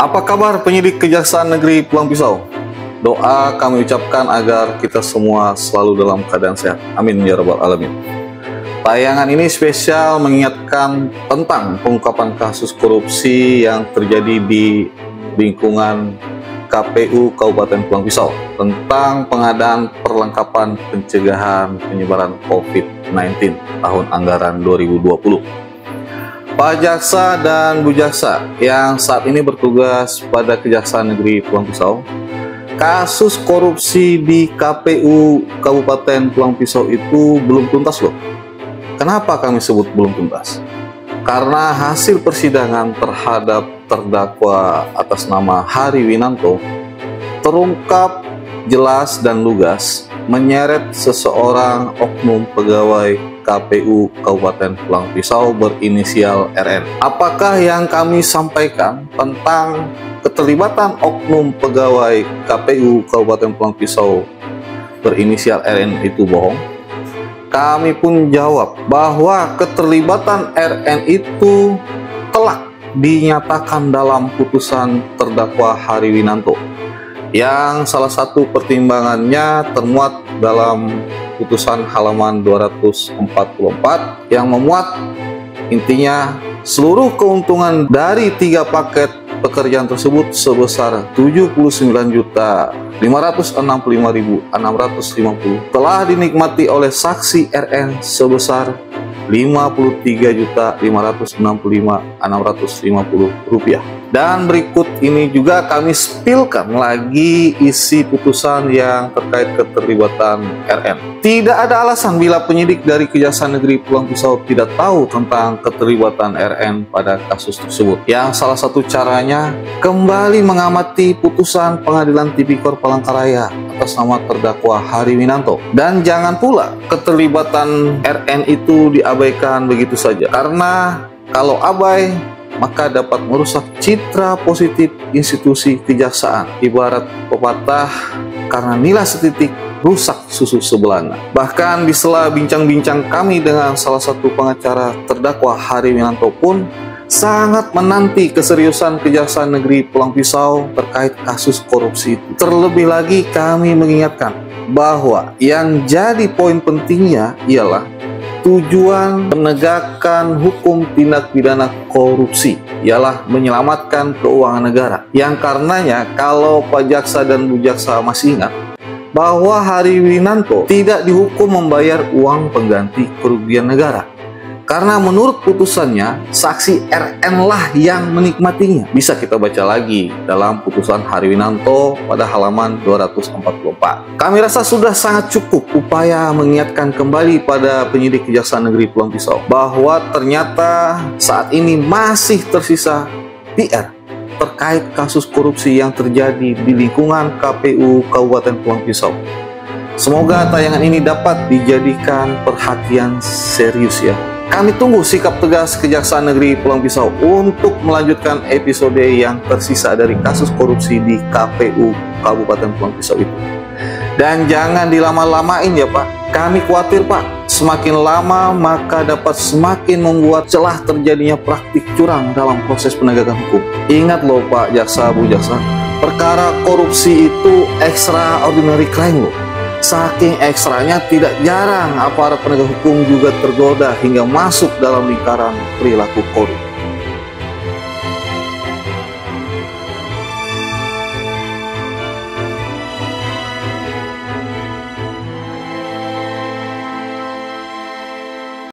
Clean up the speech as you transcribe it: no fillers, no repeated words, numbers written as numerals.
Apa kabar penyidik Kejaksaan Negeri Pulang Pisau? Doa kami ucapkan agar kita semua selalu dalam keadaan sehat. Amin ya rabbal alamin. Tayangan ini spesial mengingatkan tentang pengungkapan kasus korupsi yang terjadi di lingkungan KPU Kabupaten Pulang Pisau tentang pengadaan perlengkapan pencegahan penyebaran COVID-19 tahun anggaran 2020. Pak Jaksa dan Bu Jaksa yang saat ini bertugas pada Kejaksaan Negeri Pulang Pisau, kasus korupsi di KPU Kabupaten Pulang Pisau itu belum tuntas loh. Kenapa kami sebut belum tuntas? Karena hasil persidangan terhadap terdakwa atas nama Hari Winanto terungkap jelas dan lugas menyeret seseorang oknum pegawai KPU Kabupaten Pulang Pisau berinisial RN. Apakah yang kami sampaikan tentang keterlibatan oknum pegawai KPU Kabupaten Pulang Pisau berinisial RN itu bohong? Kami pun jawab bahwa keterlibatan RN itu telah dinyatakan dalam putusan terdakwa Hari Winanto, yang salah satu pertimbangannya termuat dalam putusan halaman 244 yang memuat intinya seluruh keuntungan dari 3 paket pekerjaan tersebut sebesar 79.565.650 telah dinikmati oleh saksi RN sebesar 53.565.650 rupiah. Dan berikut ini juga kami spilkan lagi isi putusan yang terkait keterlibatan RN. Tidak ada alasan bila penyidik dari Kejaksaan Negeri Pulang Pisau tidak tahu tentang keterlibatan RN pada kasus tersebut. Yang salah satu caranya kembali mengamati putusan Pengadilan Tipikor Palangkaraya atas nama terdakwa Hari Winanto. Dan jangan pula keterlibatan RN itu diabaikan begitu saja. Karena kalau abai maka dapat merusak citra positif institusi kejaksaan. Ibarat pepatah, karena nilai setitik rusak susu sebelanga. Bahkan di sela bincang-bincang kami dengan salah satu pengacara terdakwa Hari Winanto pun sangat menanti keseriusan Kejaksaan Negeri Pulang Pisau terkait kasus korupsi itu. Terlebih lagi kami mengingatkan bahwa yang jadi poin pentingnya ialah tujuan penegakan hukum tindak pidana korupsi ialah menyelamatkan keuangan negara. Yang karenanya kalau Pak Jaksa dan Bu Jaksa masih ingat bahwa Hari Winanto tidak dihukum membayar uang pengganti kerugian negara. Karena menurut putusannya, saksi RN lah yang menikmatinya. Bisa kita baca lagi dalam putusan Hari Winanto pada halaman 244. Kami rasa sudah sangat cukup upaya mengingatkan kembali pada penyidik Kejaksaan Negeri Pulang Pisau bahwa ternyata saat ini masih tersisa PR terkait kasus korupsi yang terjadi di lingkungan KPU Kabupaten Pulang Pisau. Semoga tayangan ini dapat dijadikan perhatian serius ya. Kami tunggu sikap tegas Kejaksaan Negeri Pulang Pisau untuk melanjutkan episode yang tersisa dari kasus korupsi di KPU Kabupaten Pulang Pisau itu. Dan jangan dilama-lamain ya Pak. Kami khawatir Pak, semakin lama maka dapat semakin membuat celah terjadinya praktik curang dalam proses penegakan hukum. Ingat loh Pak Jaksa, Bu Jaksa, perkara korupsi itu extraordinary crime loh. Saking ekstranya tidak jarang aparat penegak hukum juga tergoda hingga masuk dalam lingkaran perilaku korup.